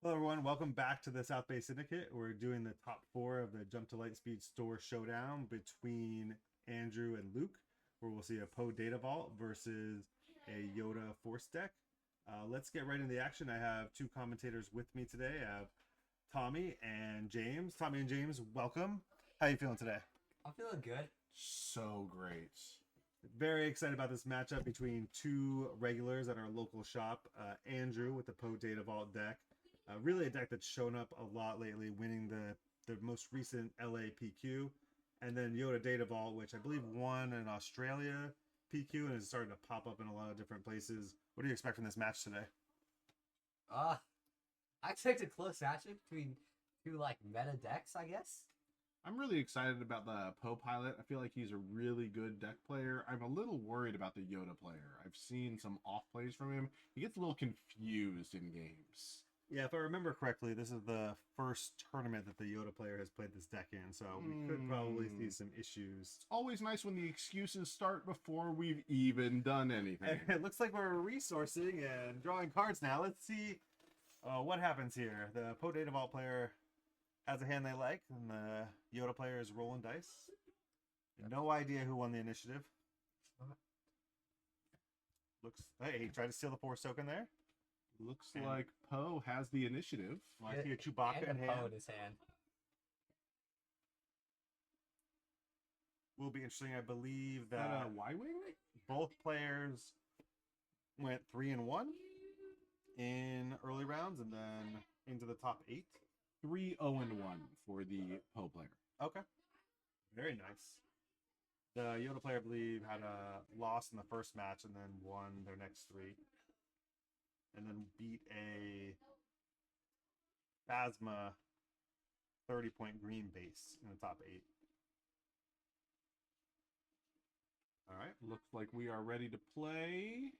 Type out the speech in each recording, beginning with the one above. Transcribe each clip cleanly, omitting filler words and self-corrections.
Hello, everyone. Welcome back to the South Bay Syndicate. We're doing the top four of the Jump to Lightspeed store showdown between Andrew and Luke, where we'll see a Poe Data Vault versus a Yoda Force deck. Let's get right into the action. I have two commentators with me today. I have Tommy and James. Tommy and James, welcome. How you feeling today? I'm feeling good. So great. Very excited about this matchup between two regulars at our local shop. Andrew with the Poe Data Vault deck. Really a deck that's shown up a lot lately, winning the most recent LA PQ. And then Yoda Data Vault, which I believe won in Australia PQ and is starting to pop up in a lot of different places. What do you expect from this match today? Uh, I expect a close action between two meta decks, I guess. I'm really excited about the Poe pilot. I feel like he's a really good deck player. I'm a little worried about the Yoda player. I've seen some off plays from him. He gets a little confused in games. Yeah, if I remember correctly, this is the first tournament that the Yoda player has played this deck in, so we could probably see some issues. It's always nice when the excuses start before we've even done anything. It looks like we're resourcing and drawing cards now. Let's see what happens here. The Poe Data Vault player has a hand they like, and the Yoda player is rolling dice. No idea who won the initiative. Looks, hey, he tried to steal the Force token there. Looks like Poe has the initiative. I see a Chewbacca in and a Poe hand. in his hand. Will be interesting. I believe Is that that a Y-Wing? both players went 3-1 in early rounds and then into the top 8. 3-0-1 for the Poe player. Okay. Very nice. The Yoda player, I believe, had a loss in the first match and then won their next 3. And then beat a Phasma 30-point green base in the top 8. All right. Looks like we are ready to play.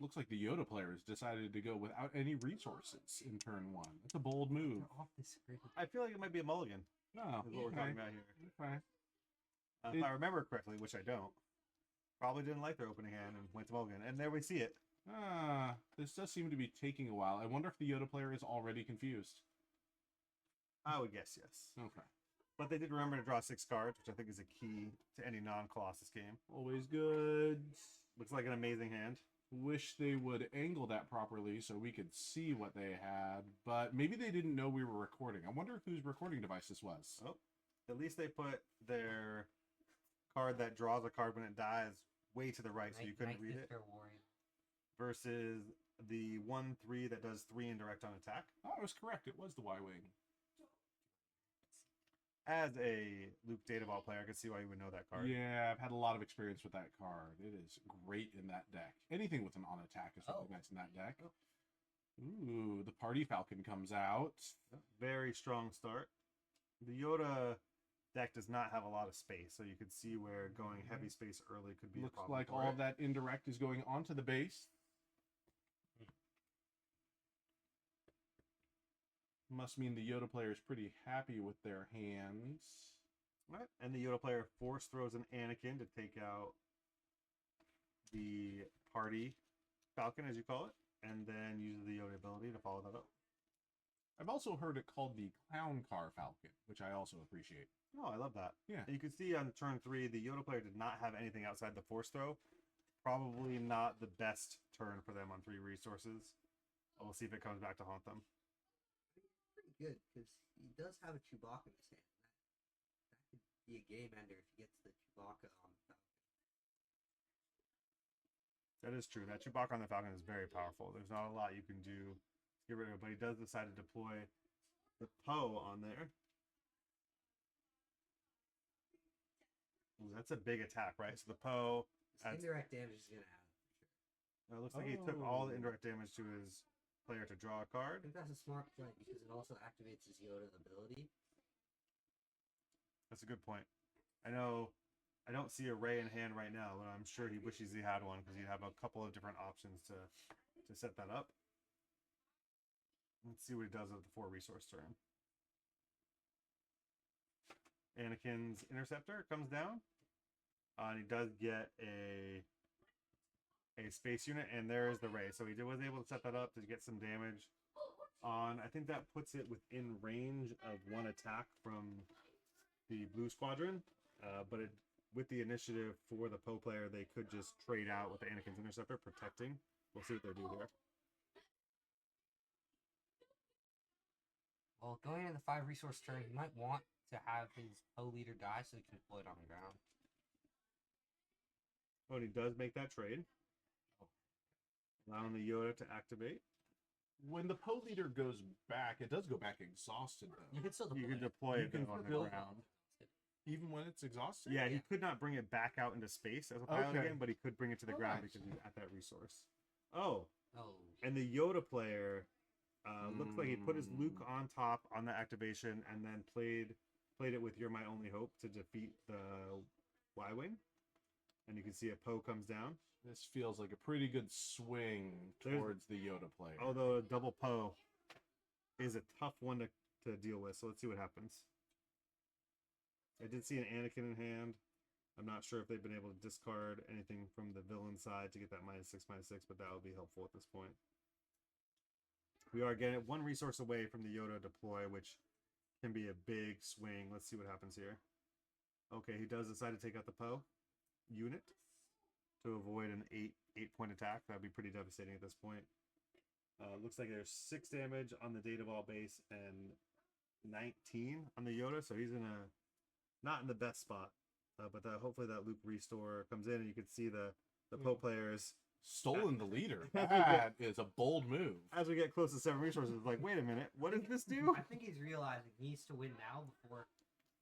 Looks like the Yoda player has decided to go without any resources in turn 1. That's a bold move. Get off the screen. I feel like it might be a mulligan. Oh, Is what we're talking about here. Okay. If I remember correctly, which I don't, probably didn't like their opening hand and went to mulligan. And there we see it. This does seem to be taking a while. I wonder if the Yoda player is already confused. I would guess yes. Okay. But they did remember to draw 6 cards, which I think is a key to any non-Colossus game. Always good. Looks like an amazing hand. Wish they would angle that properly so we could see what they had, but maybe they didn't know we were recording. I wonder whose recording device this was. Oh, at least they put their card that draws a card when it dies way to the right, so you couldn't read it. Versus the 1/3 that does 3 indirect on attack. Oh, I was correct. It was the Y-Wing. As a Luke Data Vault player, I can see why you would know that card. Yeah, I've had a lot of experience with that card. It is great in that deck. Anything with an on attack is really nice in that deck. Ooh, the Party Falcon comes out. Very strong start. The Yoda deck does not have a lot of space, so you could see where going heavy space early could be Looks a problem. like all of that indirect is going onto the base. Must mean the Yoda player is pretty happy with their hands. Right. And the Yoda player force throws an Anakin to take out the Party Falcon, as you call it, and then uses the Yoda ability to follow that up. I've also heard it called the Clown Car Falcon, which I also appreciate. Oh, I love that. Yeah. And you can see on turn 3, the Yoda player did not have anything outside the force throw. Probably not the best turn for them on 3 resources. We'll see if it comes back to haunt them. Pretty good, because he does have a Chewbacca in his hand. That could be a game ender if he gets the Chewbacca on the Falcon. That is true. That Chewbacca on the Falcon is very powerful. There's not a lot you can do to get rid of it, but he does decide to deploy the Poe on there. Ooh, that's a big attack, right? So the Poe... This indirect damage is going to have, for sure. It looks like he took all the indirect damage to his player to draw a I card. think that's a smart play, because it also activates his Yoda ability. That's a good point. I know I don't see a Ray in hand right now, but I'm sure he wishes he had one because he'd have a couple of different options to set that up. Let's see what he does with the 4 resource turn. Anakin's Interceptor comes down. And he does get a a space unit, and there is the ray. So he was able to set that up to get some damage on. I think that puts it within range of one attack from the blue squadron, but with the initiative for the Poe player, they could just trade out with the Anakin's interceptor protecting. We'll see what they do here. Well, going into the 5 resource turn, he might want to have his Poe leader die so he can deploy it on the ground. Oh, and he does make that trade, allowing the Yoda to activate. When the Poe leader goes back, it does go back exhausted though. You can still deploy You can it. deploy You it can on the build- ground. Even when it's exhausted? Yeah, he Yeah. could not bring it back out into space as a pilot Okay. again, but he could bring it to the Oh, ground nice. because he's at that resource. Oh, Oh. and the Yoda player looks like he put his Luke Mm. on top on the activation and then played it with "You're My Only Hope" to defeat the Y-wing. And you can see a Poe comes down. This feels like a pretty good swing There's- towards the Yoda player. Although a double Poe is a tough one to deal with, so let's see what happens. I did see an Anakin in hand. I'm not sure if they've been able to discard anything from the villain side to get that -6/-6, but that would be helpful at this point. We are getting 1 resource away from the Yoda deploy, which can be a big swing. Let's see what happens here. Okay, he does decide to take out the Poe unit to avoid an 8-point attack. That'd be pretty devastating at this point. Looks like there's 6 damage on the Data Ball base and 19 on the Yoda, so he's not in the best spot. But hopefully that Luke restore comes in, and you can see the Poe players Stolen the leader. As we That is a bold move. as we get close to 7 resources. Like, wait a minute, what does this do? I think he's realizing he needs to win now before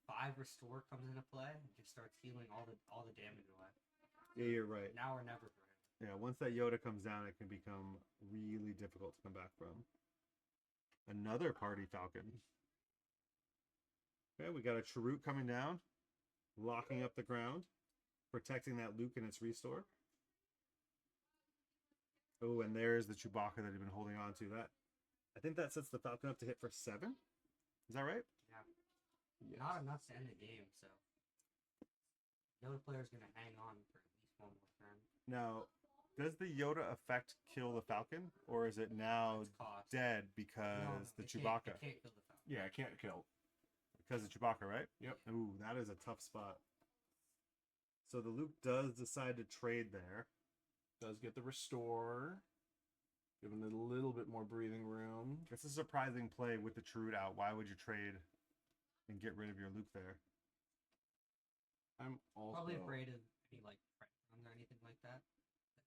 5 restore comes into play and just starts healing all the damage away. Yeah, you're right. Now or never for him. Yeah, once that Yoda comes down, it can become really difficult to come back from. Another party Falcon. Okay, we got a Chirrut coming down, locking up the ground, protecting that Luke and its restore. Oh, and there's the Chewbacca that he's been holding on to. I think that sets the Falcon up to hit for 7. Is that right? Yeah. Yes. Not enough to end the game, so Yoda player's gonna hang on for at least 1 more turn. Now, does the Yoda effect kill the Falcon, or is it now It's cost. dead No, because the it Chewbacca? Can't, it can't kill the Falcon. Yeah, it can't kill. Because of Chewbacca, right? Yep. Ooh, that is a tough spot. So the Luke does decide to trade there. Does get the restore. Giving it a little bit more breathing room. It's a surprising play with the Chirrut out. Why would you trade and get rid of your Luke there? I'm also Probably afraid of any like runs or anything like that.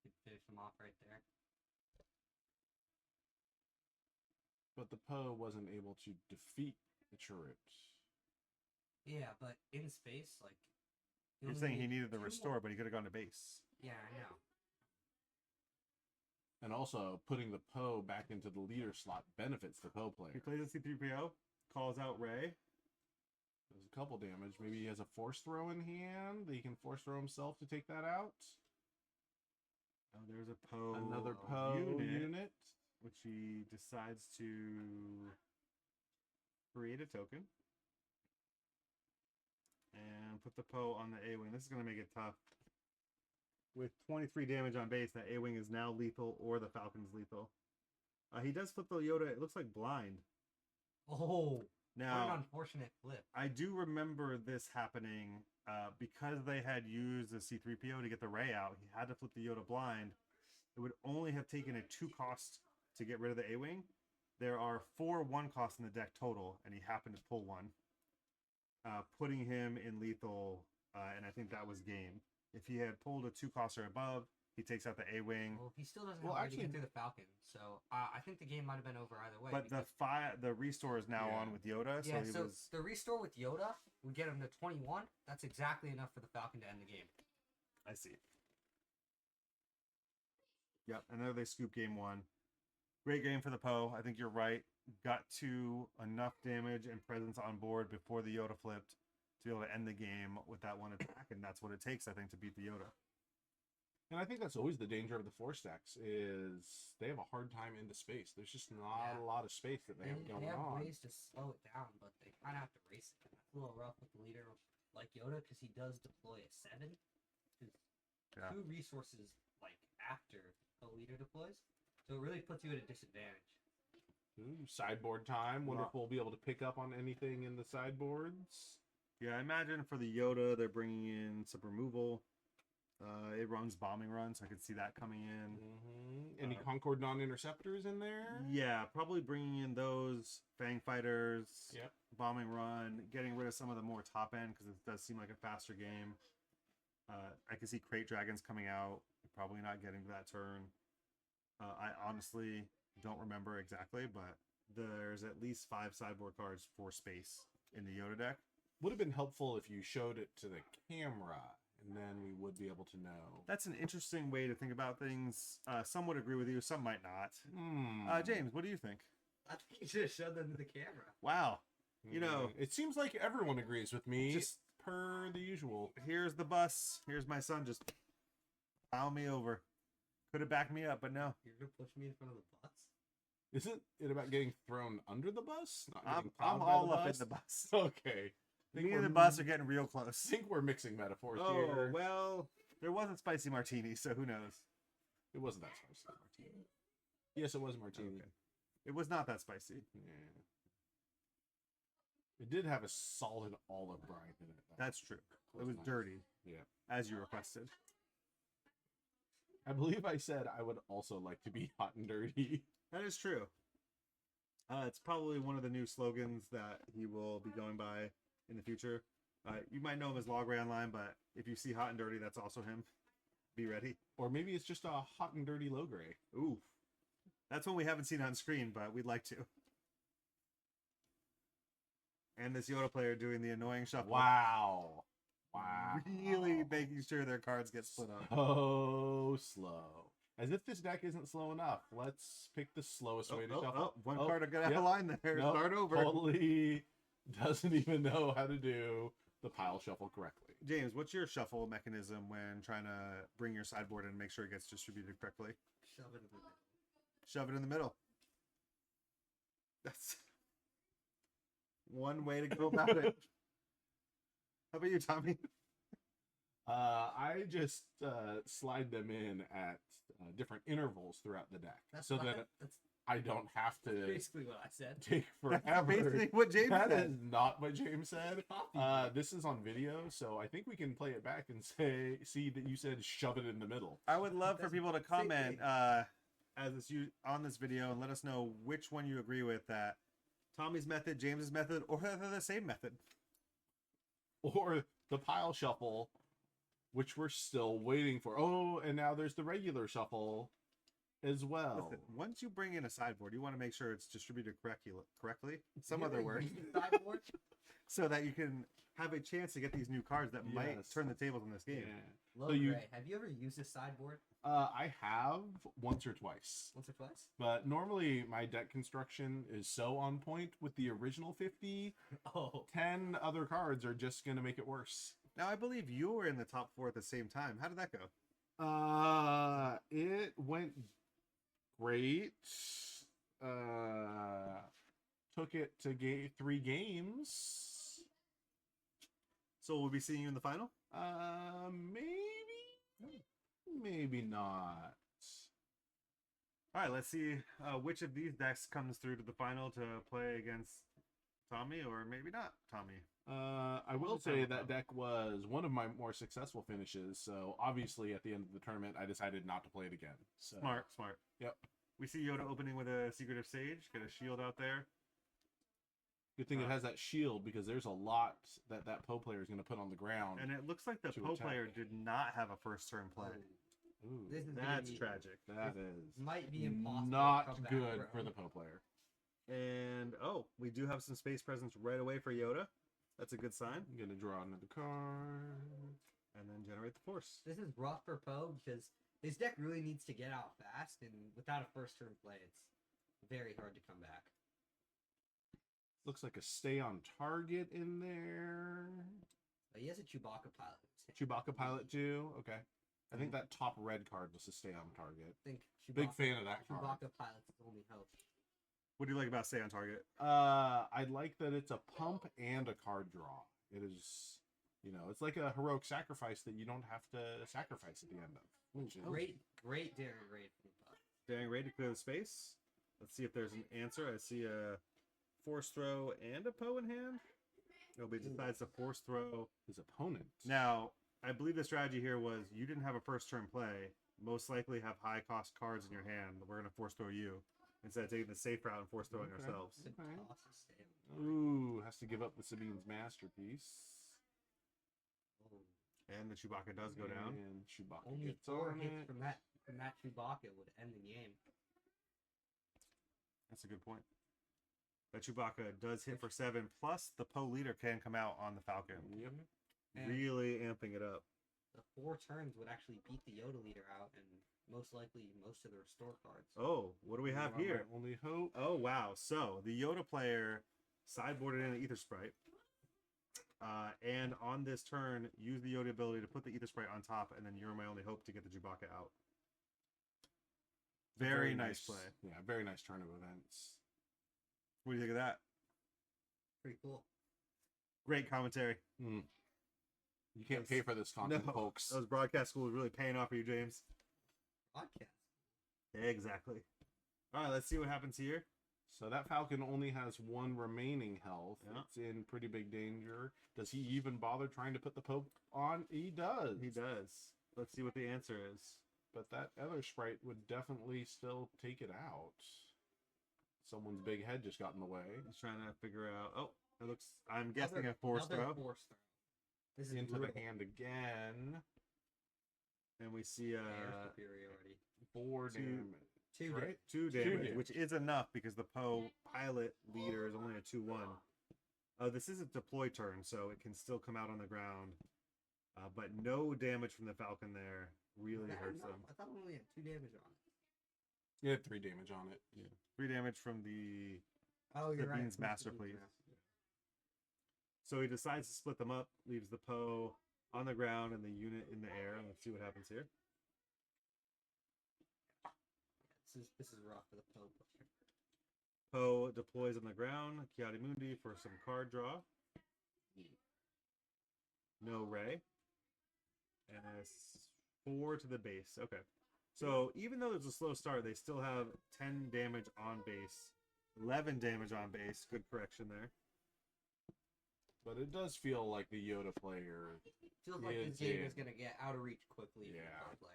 That could finish him off right there. But the Poe wasn't able to defeat the Chirrut. Yeah, but in space, like You're only saying he needed the 2 more- restore, but he could have gone to base. Yeah, I know. And also, putting the Poe back into the leader slot benefits the Poe He player. plays a C-3PO, calls out Rey. Does a couple damage. Maybe he has a force throw in hand that he can force throw himself to take that out. Oh, there's a Poe. Another Poe unit. which he decides to create a token and put the Poe on the A-Wing. This is going to make it tough. With 23 damage on base, that A-Wing is now lethal or the Falcon's lethal. He does flip the Yoda. It looks like blind. Oh, what Now, an unfortunate flip. I do remember this happening because they had used the C-3PO to get the Rey out. He had to flip the Yoda blind. It would only have taken a 2 cost to get rid of the A-Wing. There are 4 1 costs in the deck total, and he happened to pull one, putting him in lethal, and I think that was game. If he had pulled a 2 cost or above, he takes out the A-Wing. Well, he still doesn't Well, have a way to actually- get through the Falcon, so I think the game might have been over either way. But the restore is now Yeah. on with Yoda, so yeah, he so was. the restore with Yoda would get him to 21. That's exactly enough for the Falcon to end the game. I see. Yep, and there they scoop game 1. Great game for the Poe. I think you're right. Got to enough damage and presence on board before the Yoda flipped to be able to end the game with that one attack, and that's what it takes, I think, to beat the Yoda. And I think that's always the danger of the Force decks is they have a hard time into space. There's just not Yeah. a lot of space that they have going have on. ways to slow it down, but they kind of have to race it. That's a little rough with the leader like Yoda because he does deploy a 7. Yeah. 2 resources like after a leader deploys, so it really puts you at a disadvantage. Ooh, sideboard time. Wonder Wow. if we'll be able to pick up on anything in the sideboards. Yeah, I imagine for the Yoda, they're bringing in some removal. It runs bombing runs, so I could see that coming in. Any Concord non-interceptors in there? Yeah, probably bringing in those Fang Fighters, Yep. bombing run, getting rid of some of the more top end because it does seem like a faster game. I can see Crate Dragons coming out, probably not getting to that turn. I honestly don't remember exactly, but there's at least 5 sideboard cards for space in the Yoda deck. Would have been helpful if you showed it to the camera, and then we would be able to know. That's an interesting way to think about things. Some would agree with you, some might not. James, what do you think? I think you should have showed them to the camera. Wow. You know, it seems like everyone agrees with me, just per the usual. here's the bus. Here's my son just plow me over. Could have backed me up, but no. You're gonna push me in front of the bus? Isn't it about getting thrown under the bus? Not getting I'm plowed by all the up in bus? the bus. Okay. Me and the bus are getting real close. I think we're mixing metaphors Oh, here. well, there wasn't spicy martini, so who knows? It wasn't that spicy. Martini. Yes, it was a martini. Okay. It was not that spicy. Yeah. It did have a solid olive brine in it. That's true. It was nice. dirty, Yeah. as you requested. I believe I said I would also like to be hot and dirty. That is true. It's probably one of the new slogans that he will be going by in the future. You might know him as Log Ray Online, but if you see Hot and Dirty, that's also him. Be ready. Or maybe it's just a hot and dirty low gray. Ooh. That's one we haven't seen on screen, but we'd like to. And this Yoda player doing the annoying shuffle. Wow. Wow. Really making sure their cards get split up. So slow. As if this deck isn't slow enough. Let's pick the slowest way to shuffle. One card to get out yep. of line there. Nope, Start over. Totally doesn't even know how to do the pile shuffle correctly. James, what's your shuffle mechanism when trying to bring your sideboard and make sure it gets distributed correctly? Shove it in the middle. Shove it in the middle. That's one way to go about it. How about you, Tommy? I just slide them in at different intervals throughout the deck, so that that's I don't have to basically what I said. take That's forever. basically what James That said. is not what James said. Copy. This is on video, so I think we can play it back and see that you said shove it in the middle. I would love for That's people to the same comment thing. as it's on this video and let us know which one you agree with, that Tommy's method, James's method, or they're the same method. Or the pile shuffle, which we're still waiting for. Oh, and now there's the regular shuffle as well. Listen, once you bring in a sideboard, you want to make sure it's distributed correctly. Some You other ever word. use the sideboard? So that you can have a chance to get these new cards that might Yes. turn the tables in this game. Yeah. Low So you- gray. Have you ever used this sideboard I have once or twice. once or twice? But normally my deck construction is so on point with the original 50, Oh, 10 other cards are just going to make it worse. Now, I believe you were in the top 4 at the same time. How did that go? It went great. Took it to 3 games. So we'll be seeing you in the final? Maybe not. All right, let's see which of these decks comes through to the final to play against Tommy, or maybe not Tommy. I will say that deck was one of my more successful finishes, so obviously at the end of the tournament I decided not to play it again. So. Smart. Yep. We see Yoda opening with a Secretive Sage. Get a shield out there. Good thing it has that shield, because there's a lot that Poe player is going to put on the ground. And it looks like the To Poe attack. player did not have a first turn play. Ooh, this is gonna That's be- tragic. that is Might be impossible. to not come back good from. for the Poe player. And we do have some space presence right away for Yoda. That's a good sign. I'm going to draw another card. And then generate the force. This is rough for Poe because his deck really needs to get out fast, and without a first turn play, it's very hard to come back. Looks like a stay on target in there. He has a Chewbacca pilot. Chewbacca pilot too. Okay. I think that top red card was a stay on target. I think Big fan of that card. Chewbacca pilot's his only hope. What do you like about Stay on Target? I like that it's a pump and a card draw. It is You know, it's like a heroic sacrifice that you don't have to sacrifice at the end of. Which is Great daring raid from the Poe. Daring raid to clear the space. Let's see if there's an answer. I see a force throw and a Poe in hand. Nobody decides to force throw his opponent. Now, I believe the strategy here was you didn't have a first turn play. Most likely have high cost cards in your hand. We're going to force throw you instead of taking the safe route and force throwing ourselves. Ooh, has to give up the Sabine's masterpiece. And the Chewbacca does go down. And Chewbacca Only gets 4 on hits it. from that Chewbacca would end the game. That's a good point. That Chewbacca does hit for 7, plus the Poe leader can come out on the Falcon. Yep. And Really amping it up. the 4 turns would actually beat the Yoda leader out, and most likely most of the restore cards. Oh, what do we have here? My only hope. Oh, wow. So, the Yoda player sideboarded in an Ether Sprite. And on this turn, use the Yoda ability to put the Ether Sprite on top, and then you're my only hope to get the Chewbacca out. Very nice play. Yeah, very nice turn of events. What do you think of that? Pretty cool. Great commentary. You can't pay for this content, folks. Those broadcast schools really paying off for you, James. Podcast. Exactly. All right, let's see what happens here. So that Falcon only has 1 remaining health. Yeah. It's in pretty big danger. Does he even bother trying to put the Pope on? He does. He does. Let's see what the answer is. But that other sprite would definitely still take it out. Someone's big head just got in the way. He's trying to figure out. Oh, it looks. I'm guessing a force throw. Force throw. This is Into brutal. the hand again. And we see Air superiority. 4 two- damage. 2 right? 2 damage, damage. which is enough because the Poe pilot leader is only a 2/1. This is a deploy turn, so it can still come out on the ground. But no damage from the Falcon there really hurts them. I thought it only had 2 damage on it. It had 3 damage on it. Yeah. 3 damage from the Oh, you're right. Sabine's Masterpiece. So he decides to split them up, leaves the Poe on the ground and the unit in the air. Let's see what happens here. This is rough for the Poe player. Poe deploys on the ground, Kiadi Mundi for some card draw. No Ray. And it's 4 to the base. Okay. So even though there's a slow start, they still have 10 damage on base, 11 damage on base. Good correction there. But it does feel like the Yoda player. Feels like this game is going to get out of reach quickly for the Poe player.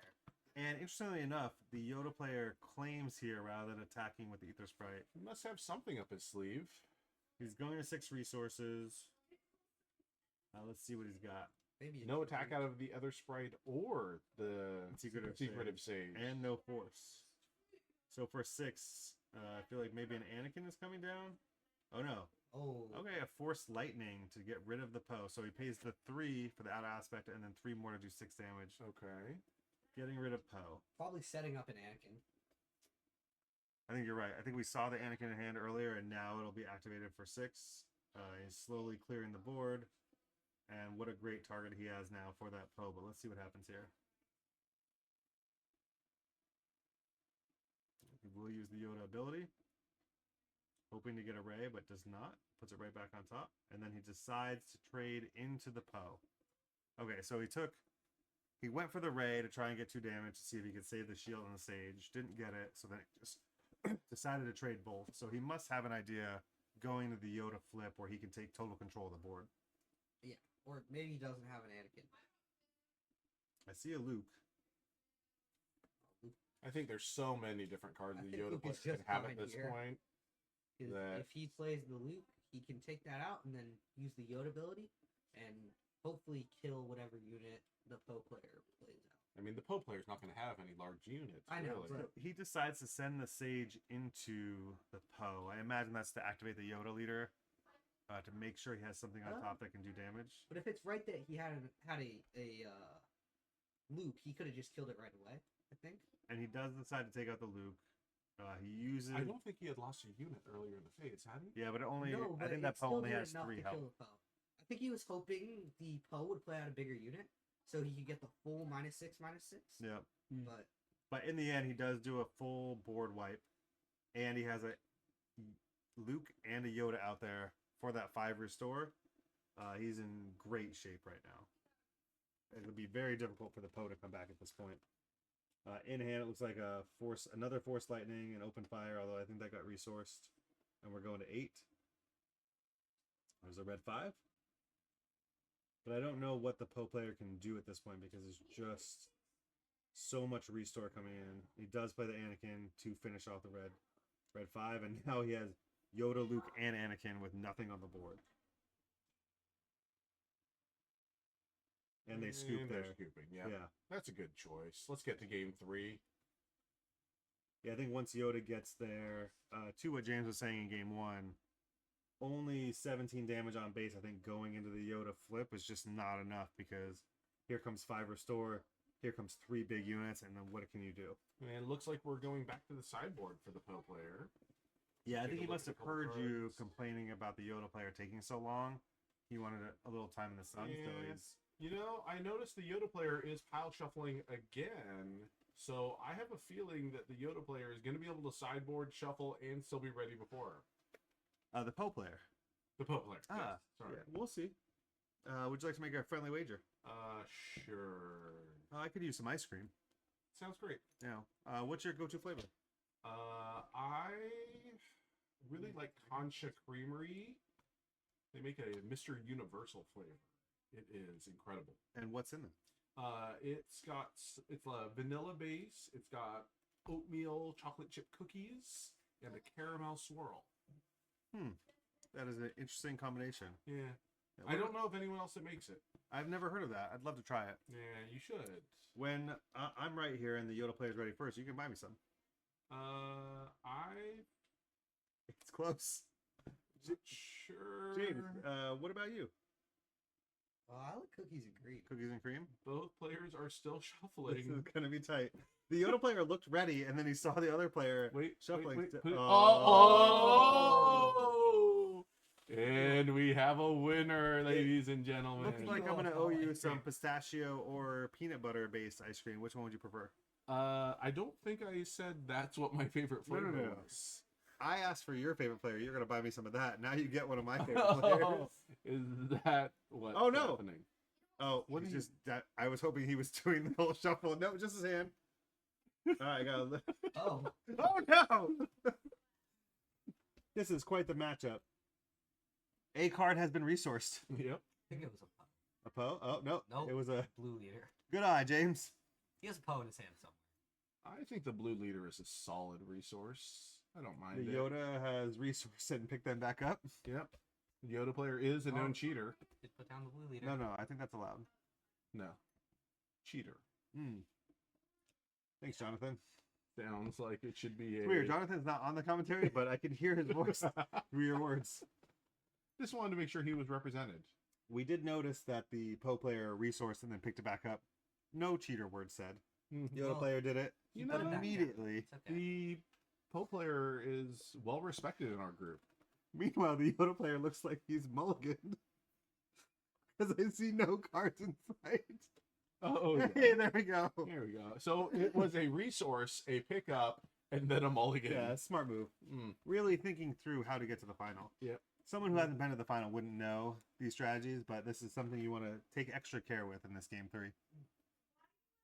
And interestingly enough, the Yoda player claims here rather than attacking with the Ether Sprite. He must have something up his sleeve. He's going to 6 resources. Let's see what he's got. Maybe No attack out of the other sprite or the secretive sage. And no force. So for 6, I feel like maybe an Anakin is coming down. Oh no. Oh. Okay, a force lightning to get rid of the Poe. So he pays the 3 for the out aspect and then 3 more to do 6 damage. Okay. Getting rid of Poe. Probably setting up an Anakin. I think you're right. I think we saw the Anakin in hand earlier, and now it'll be activated for 6. He's slowly clearing the board. And what a great target he has now for that Poe. But let's see what happens here. He will use the Yoda ability. Hoping to get a Ray, but does not. Puts it right back on top. And then he decides to trade into the Poe. Okay, so he went for the Ray to try and get 2 damage to see if he could save the shield on the Sage. Didn't get it, so then it just decided to trade both. So he must have an idea going to the Yoda flip where he can take total control of the board. Yeah, or maybe he doesn't have an Anakin. I see a Luke. I think there's so many different cards I the think Yoda Luke is player can just have at fine this here. point. If he plays the Luke, he can take that out and then use the Yoda ability and hopefully kill whatever unit the Poe player plays out. I mean, the Poe player's not going to have any large units. I know, really. but He decides to send the Sage into the Poe. I imagine that's to activate the Yoda leader to make sure he has something on top that can do damage. But if it's right that he had a Luke, he could have just killed it right away, I think. And he does decide to take out the Luke. He uses. I don't think he had lost a unit earlier in the phase, had he? Yeah, but it only. No, I but think that it Poe still only did has enough 3 to health. kill the Poe. I think he was hoping the Poe would play out a bigger unit so he could get the full -6/-6. Yeah. But But in the end, he does do a full board wipe, and he has a Luke and a Yoda out there for that 5 restore. He's in great shape right now. It'll be very difficult for the Poe to come back at this point. In hand, it looks like another Force Lightning and Open Fire, although I think that got resourced. And we're going to 8. There's a red 5. But I don't know what the Poe player can do at this point because there's just so much restore coming in. He does play the Anakin to finish off the red 5, and now he has Yoda, Luke, and Anakin with nothing on the board. And they scoop there. Scooping, yeah. That's a good choice. Let's get to game 3. Yeah, I think once Yoda gets there, to what James was saying in game 1, only 17 damage on base, I think, going into the Yoda flip is just not enough because here comes 5 restore, here comes 3 big units, and then what can you do? And it looks like we're going back to the sideboard for the Poe player. Yeah, I think he must have heard you complaining about the Yoda player taking so long. He wanted a little time in the sun, so he's... You know, I noticed the Yoda player is pile shuffling again, so I have a feeling that the Yoda player is going to be able to sideboard, shuffle, and still be ready before. The Poe player. The Poe player. Yes, sorry. Yeah, we'll see. Would you like to make a friendly wager? Sure. I could use some ice cream. Sounds great. Yeah. What's your go-to flavor? I really like Concha Creamery. They make a Mr. Universal flavor. It is incredible. And what's in them? It's a vanilla base. It's got oatmeal chocolate chip cookies and a caramel swirl. That is an interesting combination. Yeah. I don't know of anyone else that makes it. I've never heard of that. I'd love to try it. Yeah, you should. When I'm right here and the Yoda player's ready first, you can buy me some. It's close. Sure. James, what about you? I like cookies and cream. Cookies and cream? Both players are still shuffling. This is going to be tight. The Yoda player looked ready, and then he saw the other player shuffling. And we have a winner, ladies and gentlemen. Looks like I'm going to owe you some pistachio or peanut butter-based ice cream. Which one would you prefer? I don't think I said that's what my favorite flavor was. I asked for your favorite player. You're going to buy me some of that. Now you get one of my favorite players. Is that what's happening? Oh, what is just that? I was hoping he was doing the whole shuffle. No, just his hand. All right, I got. Oh no! This is quite the matchup. A card has been resourced. Yep. I think it was a Poe. Oh no, nope. It was a blue leader. Good eye, James. He has a Poe in his hand somewhere. I think the blue leader is a solid resource. I don't mind the Yoda has resourced and picked them back up. Yep. The Yoda player is a known cheater. Just put down the blue leader. No, I think that's allowed. No. Cheater. Thanks, Jonathan. Sounds like it should be It's weird. Jonathan's not on the commentary, but I can hear his voice through your words. Just wanted to make sure he was represented. We did notice that the Poe player resourced and then picked it back up. No cheater word said. The Yoda player did it. Immediately. Okay. The Poe player is well respected in our group. Meanwhile, the Yoda player looks like he's mulliganed. Because I see no cards in sight. Oh, yeah. Hey, there we go. Here we go. So it was a resource, a pickup, and then a mulligan. Yeah, smart move. Really thinking through how to get to the final. Yeah. Someone who hasn't been to the final wouldn't know these strategies, but this is something you want to take extra care with in this game 3.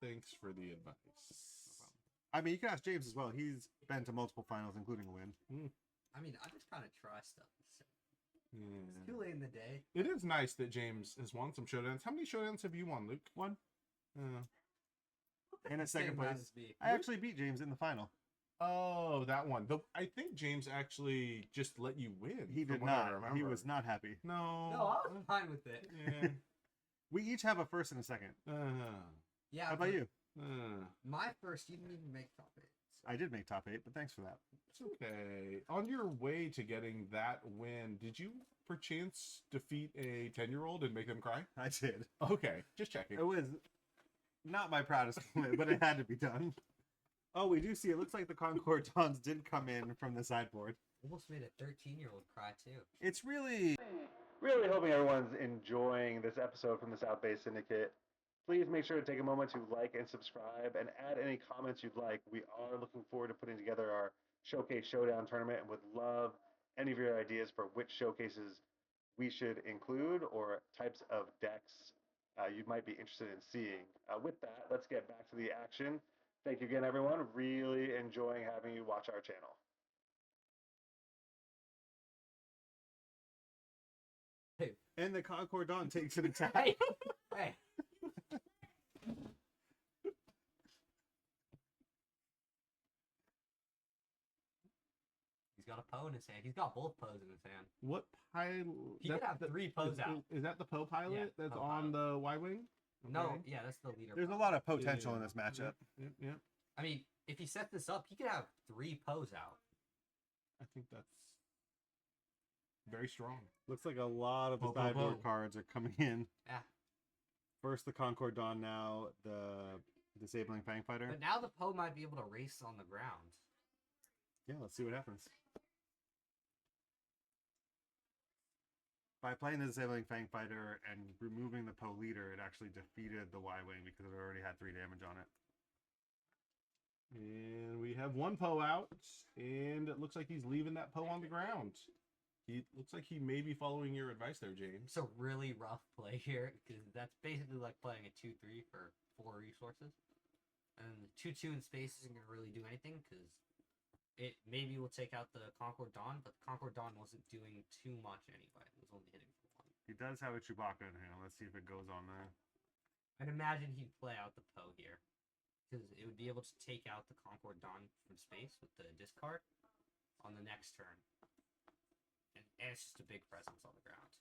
Thanks for the advice. I mean, you can ask James as well. He's been to multiple finals, including a win. I mean, I just kind of try stuff. So. Yeah. It's too late in the day. It is nice that James has won some showdowns. How many showdowns have you won, Luke? 1. In a second place. I actually beat James in the final. Oh, that one. I think James actually just let you win. He did not. He was not happy. No, I was fine with it. Yeah. We each have a first and a second. Yeah. How about you? My first, you didn't even make top 8. So. I did make top 8, but thanks for that. It's okay. On your way to getting that win, did you perchance defeat a 10-year-old and make them cry? I did. Okay, just checking. It was not my proudest moment, but it had to be done. Oh, we do see. It looks like the Concord Dons did come in from the sideboard. Almost made a 13-year-old cry too. It's really hoping everyone's enjoying this episode from the South Bay Syndicate. Please make sure to take a moment to like and subscribe and add any comments you'd like. We are looking forward to putting together our Showcase Showdown tournament and would love any of your ideas for which showcases we should include or types of decks you might be interested in seeing. With that, let's get back to the action. Thank you again, everyone. Really enjoying having you watch our channel. Hey. And the Concord Dawn takes an attack. Hey. Hey. He's got a Poe in his hand. He's got both Poes in his hand. What pilot? He could have 3 Poes out. Is that the Poe pilot Yeah, that's Poe on pilot. the Y-Wing? No, Okay. yeah, that's the leader. There's a Poe. lot of potential in this matchup. Yeah. I mean, if he set this up, he could have 3 Poes out. I think that's very strong. Looks like a lot of the Poe, sideboard Poe. cards are coming in. Yeah. First the Concord Dawn, now the Disabling Fang Fighter. But now the Poe might be able to race on the ground. Yeah, let's see what happens. By playing the Disabling Fang Fighter and removing the Poe leader, it actually defeated the Y-Wing because it already had 3 damage on it. And we have 1 Poe out, and it looks like he's leaving that Poe on the ground. He looks like he may be following your advice there, James. It's a really rough play here because that's basically like playing a 2-3 for 4 resources. And the 2-2 in space isn't going to really do anything because it maybe will take out the Concord Dawn, but the Concord Dawn wasn't doing too much anyway. It was only hitting for 1. He does have a Chewbacca in hand. Let's see if it goes on there. I'd imagine he'd play out the Poe here because it would be able to take out the Concord Dawn from space with the discard on the next turn. And it's just a big presence on the ground.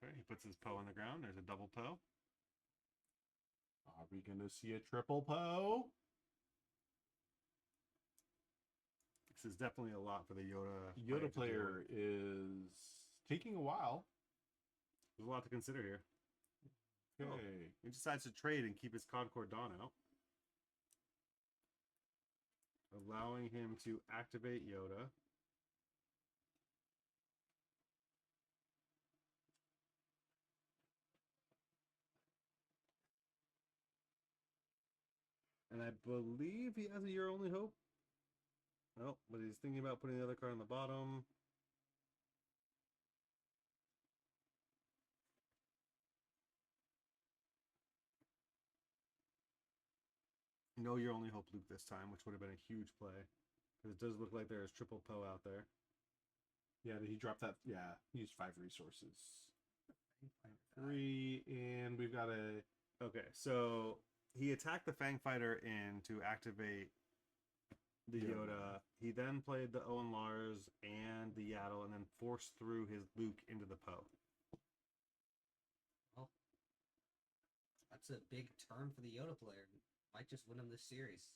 Okay, he puts his Poe on the ground. There's a double Poe. Are we going to see a triple Poe? This is definitely a lot for the Yoda. Yoda player is taking a while. There's a lot to consider here. Okay. Oh, he decides to trade and keep his Concord Dawn out, allowing him to activate Yoda. And I believe he has a Your Only Hope. Oh, but he's thinking about putting the other card on the bottom. No Your Only Hope Luke this time, which would have been a huge play. Because it does look like there is triple Poe out there. Yeah, he dropped that. Yeah, he used 5 resources. 3, and we've got a... Okay, so he attacked the Fang Fighter in to activate the Yoda. He then played the Owen Lars and the Yaddle, and then forced through his Luke into the Poe. Well, that's a big turn for the Yoda player. Might just win him this series.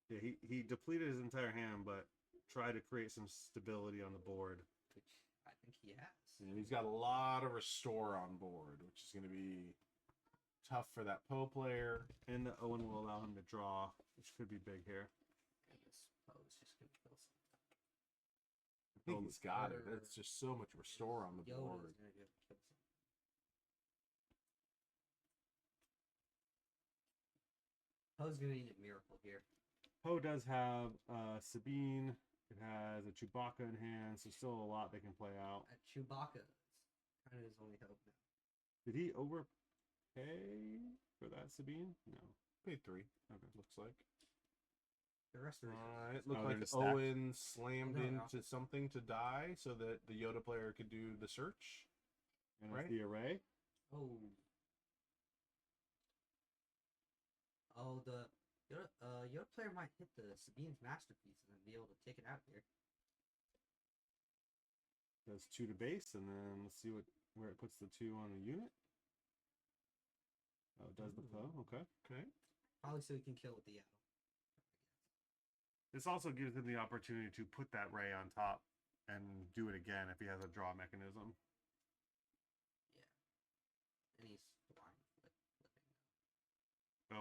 Yeah, he depleted his entire hand, but tried to create some stability on the board. Which I think he has. And he's got a lot of restore on board, which is going to be tough for that Poe player. And the Owen will allow him to draw, which could be big here. And this Poe's just going to kill something. I think he's got it. That's just so much restore on the Yoda's board. going to be able to kill something. Poe's going to need a miracle here. Poe does have Sabine. It has a Chewbacca in hand, so still a lot they can play out. Chewbacca is kind of his only hope now. Did he overpay for that Sabine? No. Paid 3. Okay. Looks like. The rest of It looked they're like just stacked. Owen slammed No, no. into something to die so that the Yoda player could do the search. And Right. it's the array. Oh. Oh, the Yoda player might hit the Sabine's masterpiece and then be able to take it out here. Does 2 to base, and then let's see where it puts the 2 on the unit. Oh, it does the Poe. Okay. Okay. Probably so he can kill with the Yaddle. This also gives him the opportunity to put that ray on top and do it again if he has a draw mechanism. And he's blind with flipping.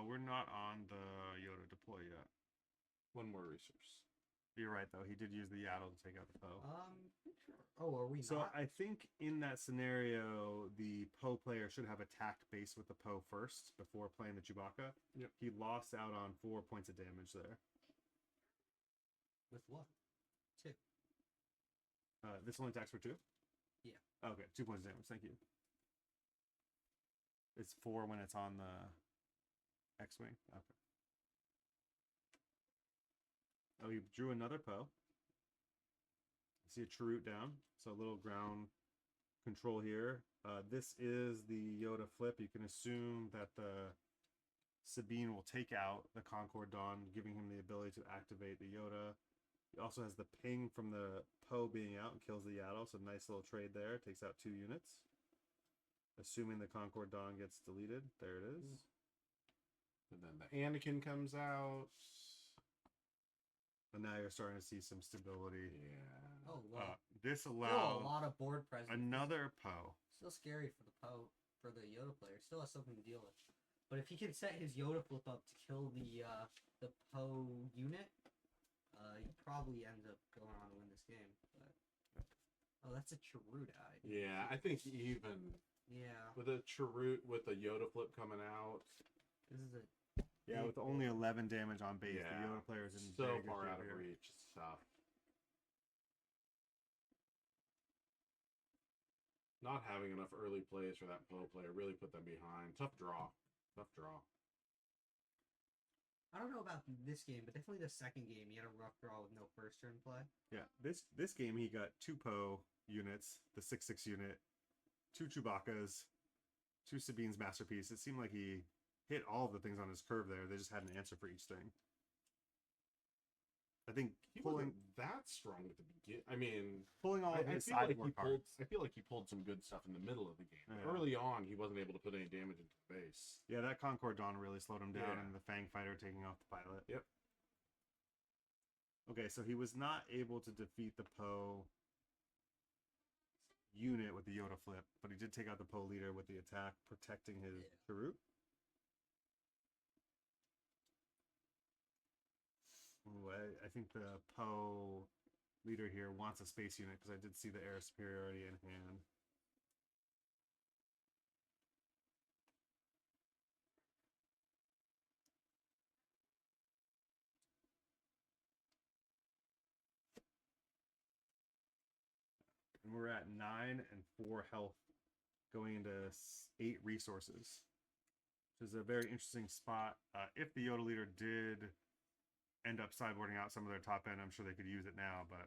We're not on the Yoda deploy yet. 1 more resource. You're right, though. He did use the Yaddle to take out the Poe. Sure. Oh, are we So not? I think in that scenario, the Poe player should have attacked base with the Poe first before playing the Chewbacca. Yep. He lost out on 4 points of damage there. With what? 2. This only attacks for 2? Yeah. Okay, 2 points of damage. Thank you. It's 4 when it's on the X-Wing. Okay. Oh, you drew another Poe. I see a Chirrut down. So a little ground control here. This is the Yoda flip. You can assume that the Sabine will take out the Concord Dawn, giving him the ability to activate the Yoda. He also has the ping from the Poe being out and kills the Yaddle, so nice little trade there. Takes out 2 units. Assuming the Concord Dawn gets deleted. There it is. And then the Anakin comes out. And now you're starting to see some stability. Yeah. Oh, well. This Still a allows lot of board presence. another Poe. Still scary for the Poe, for the Yoda player. Still has something to deal with. But if he can set his Yoda flip up to kill the Poe unit, he probably ends up going on to win this game. But oh, that's a Chirrut eye. Yeah, I think even with a Chirrut with a Yoda flip coming out. This is a Yeah, with only 11 damage on base, Yeah, the Yoda player is in so very good far shape out of here. reach. It's tough. Not having enough early plays for that Poe player really put them behind. Tough draw. Tough draw. I don't know about this game, but definitely the second game, he had a rough draw with no first turn play. Yeah, this game he got 2 Poe units, the 6/6 unit, 2 Chewbacca's, 2 Sabine's Masterpiece. It seemed like he hit all of the things on his curve there. They just had an answer for each thing. I think He pulling wasn't that strong at the beginning. I mean, all of I his feel like he sideboard pulled. cards. I feel like he pulled some good stuff in the middle of the game. But Yeah. early on, he wasn't able to put any damage into the base. Yeah, that Concord Dawn really slowed him down, Yeah. and the Fang Fighter taking off the pilot. Yep. Okay, so he was not able to defeat the Poe unit with the Yoda flip, but he did take out the Poe leader with the attack, protecting his Chirrut. Ooh, I think the Poe leader here wants a space unit because I did see the air superiority in hand. And we're at 9 and 4 health going into 8 resources, which is a very interesting spot. If the Yoda leader did end up sideboarding out some of their top end, I'm sure they could use it now, but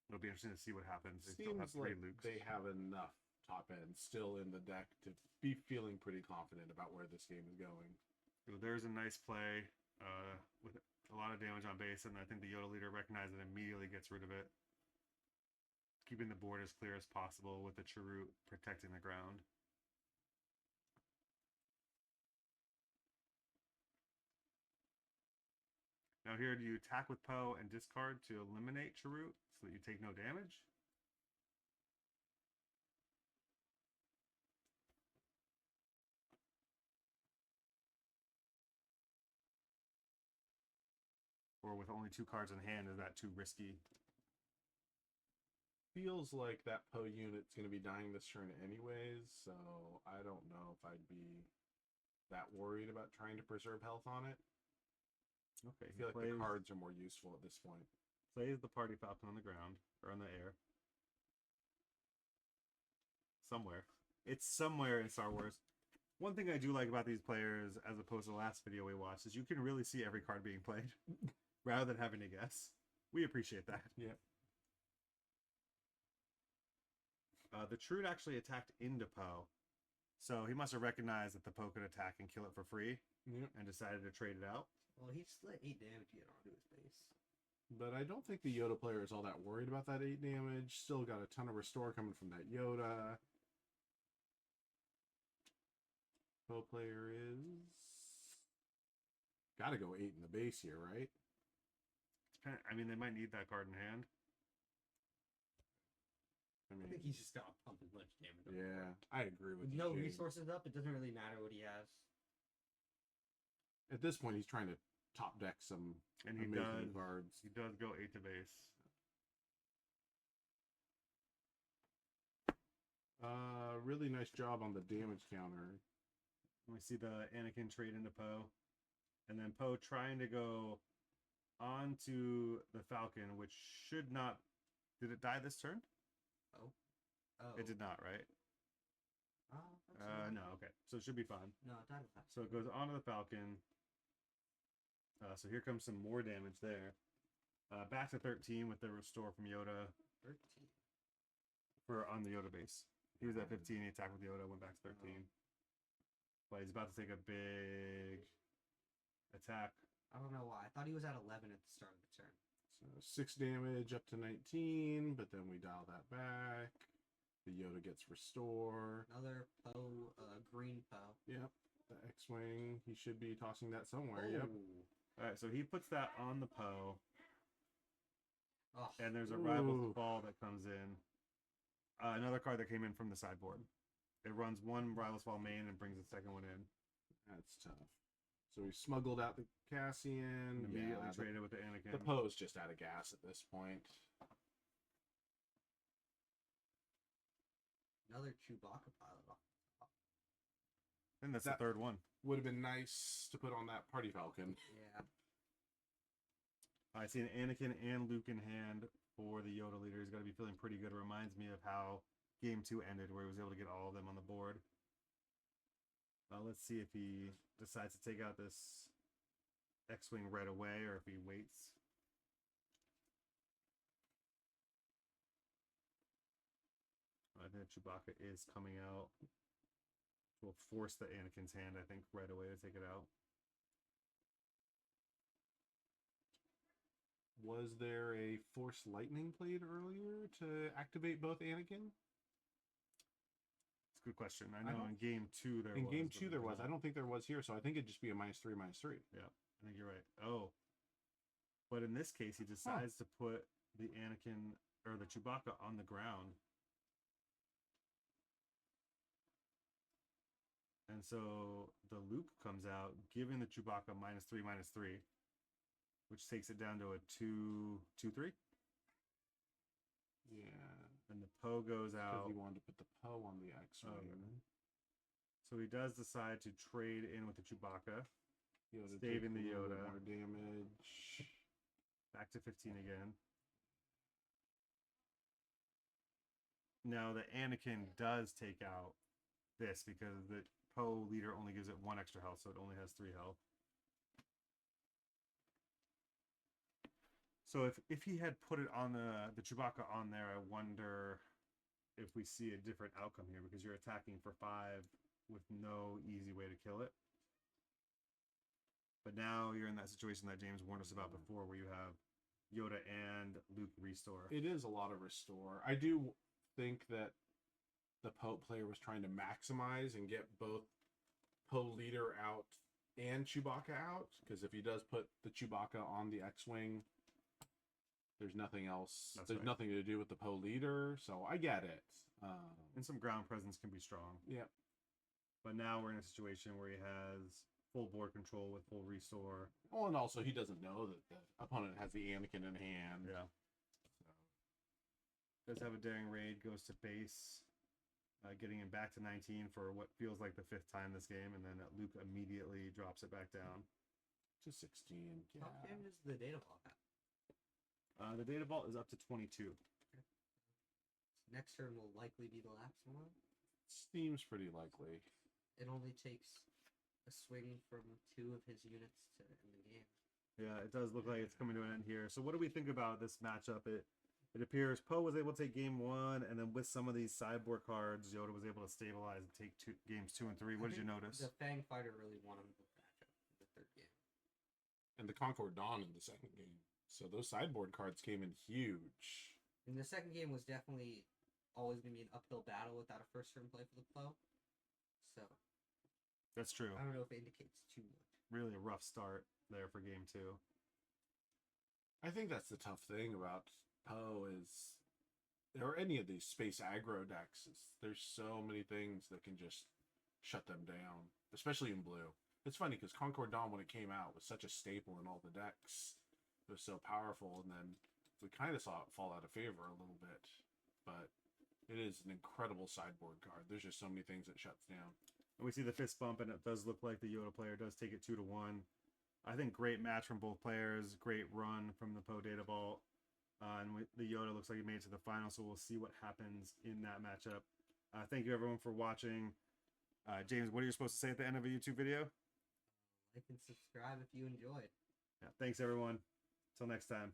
it'll be interesting to see what happens. They still have Seems 3 like Lukes. they have enough top end still in the deck to be feeling pretty confident about where this game is going. So there's a nice play with a lot of damage on base, and I think the Yoda leader recognizes it and immediately gets rid of it, keeping the board as clear as possible with the Chirrut protecting the ground. Now here, do you attack with Poe and discard to eliminate Chirrut so that you take no damage? Or with only 2 cards in hand, is that too risky? Feels like that Poe unit's going to be dying this turn anyways, so I don't know if I'd be that worried about trying to preserve health on it. Okay, I feel like the cards are more useful at this point. Plays the Party Falcon on the ground, or on the air. Somewhere. It's somewhere in Star Wars. One thing I do like about these players, as opposed to the last video we watched, is you can really see every card being played, rather than having to guess. We appreciate that. Yeah. The Chirrut actually attacked into Poe, so he must have recognized that the Poe could attack and kill it for free, and decided to trade it out. Well, he just let 8 damage get onto his base. But I don't think the Yoda player is all that worried about that 8 damage. Still got a ton of restore coming from that Yoda. Poe player is... Gotta go 8 in the base here, right? I mean, they might need that card in hand. I I think he's just got to pump as much damage. Yeah, I agree with With you. no Shane. resources up, it doesn't really matter what he has. At this point, he's trying to top deck some And he amazing does. cards. He does go 8 to base. Really nice job on the damage counter. We see the Anakin trade into Poe. And then Poe trying to go onto the Falcon, which should not. Did it die this turn? Oh. It did not, right? Oh, No. Okay, so it should be fine. No, it died last. So it goes onto the Falcon. So here comes some more damage there. Back to 13 with the restore from Yoda 13. for on the Yoda base. He was at 15. He attacked with Yoda, went back to 13. But he's about to take a big attack. I don't know why. I thought he was at 11 at the start of the turn. So 6 damage up to 19, but then we dial that back. The Yoda gets restore. Another Poe, green Poe. Yep, the X-Wing. He should be tossing that somewhere. Yep. Alright, so he puts that on the Poe. Oh. And there's a Rival's Fall that comes in. Another card that came in from the sideboard. It runs one Rival's Fall main and brings the second one in. That's tough. So we smuggled out the Cassian. Immediately traded with the Anakin. The Poe's just out of gas at this point. Another Chewbacca pilot off. And that's That- the third one. Would have been nice to put on that Party Falcon. Yeah. I see an Anakin and Luke in hand for the Yoda leader. He's got to be feeling pretty good. It reminds me of how Game 2 ended, where he was able to get all of them on the board. Let's see if he decides to take out this X-Wing right away or if he waits. I think Chewbacca is coming out. Will force the Anakin's hand, I think, right away to take it out. Was there a Force Lightning played earlier to activate both Anakin? It's a good question. I I know don't- in Game 2 there was. In Game but 2 there was. not. I don't think there was here, so I think it'd just be a -3/-3. Yeah, I think you're right. Oh. But in this case, he decides to put the Anakin or the Chewbacca on the ground. And so the Luke comes out, giving the Chewbacca -3/-3, which takes it down to a 2/3. Yeah. And the Poe goes Because out. he wanted to put the Poe on the X-Wing. So he does decide to trade in with the Chewbacca. Yoda Saving takes the a little Yoda. more damage. Back to 15 again. Now the Anakin does take out this because the Poe leader only gives it 1 extra health, so it only has 3 health. So if he had put it on the Chewbacca on there, I wonder if we see a different outcome here because you're attacking for 5 with no easy way to kill it. But now you're in that situation that James warned us about before, where you have Yoda and Luke restore. It is a lot of restore. I do think that the Poe player was trying to maximize and get both Poe leader out and Chewbacca out, because if he does put the Chewbacca on the X-Wing, there's nothing else. That's There's right. nothing to do with the Poe leader, so I get it. And some ground presence can be strong. Yeah. But now we're in a situation where he has full board control with full restore. Well, and also he doesn't know that the opponent has the Anakin in hand. Yeah. So. Does have a daring raid, goes to base, getting him back to 19 for what feels like the 5th time this game, and then Luke immediately drops it back down. To 16. Yeah. How damage does the data vault have? The data vault is up to 22. Next turn will likely be the last one. Seems pretty likely. It only takes a swing from 2 of his units to end the game. Yeah, it does look like it's coming to an end here. So what do we think about this matchup? It appears Poe was able to take game 1, and then with some of these sideboard cards, Yoda was able to stabilize and take games 2 and 3. What I did you think notice? The Fang Fighter really won him the matchup in the 3rd game. And the Concord Dawn in the 2nd game. So those sideboard cards came in huge. And the 2nd game was definitely always going to be an uphill battle without a first turn play for the Poe. So, That's true. I don't know if it indicates too much. Really a rough start there for game 2. I think that's the tough thing about Poe is, or any of these space aggro decks, is there's so many things that can just shut them down, especially in blue. It's funny because Concord Dawn, when it came out, was such a staple in all the decks. It was so powerful, and then we kind of saw it fall out of favor a little bit. But it is an incredible sideboard card. There's just so many things it shuts down. And we see the fist bump, and it does look like the Yoda player does take it 2-1. I think great match from both players. Great run from the Poe Data Vault. The Yoda looks like he made it to the final, so we'll see what happens in that matchup. Thank you, everyone, for watching. James, what are you supposed to say at the end of a YouTube video? Like and subscribe if you enjoyed. Yeah, thanks, everyone. Till next time.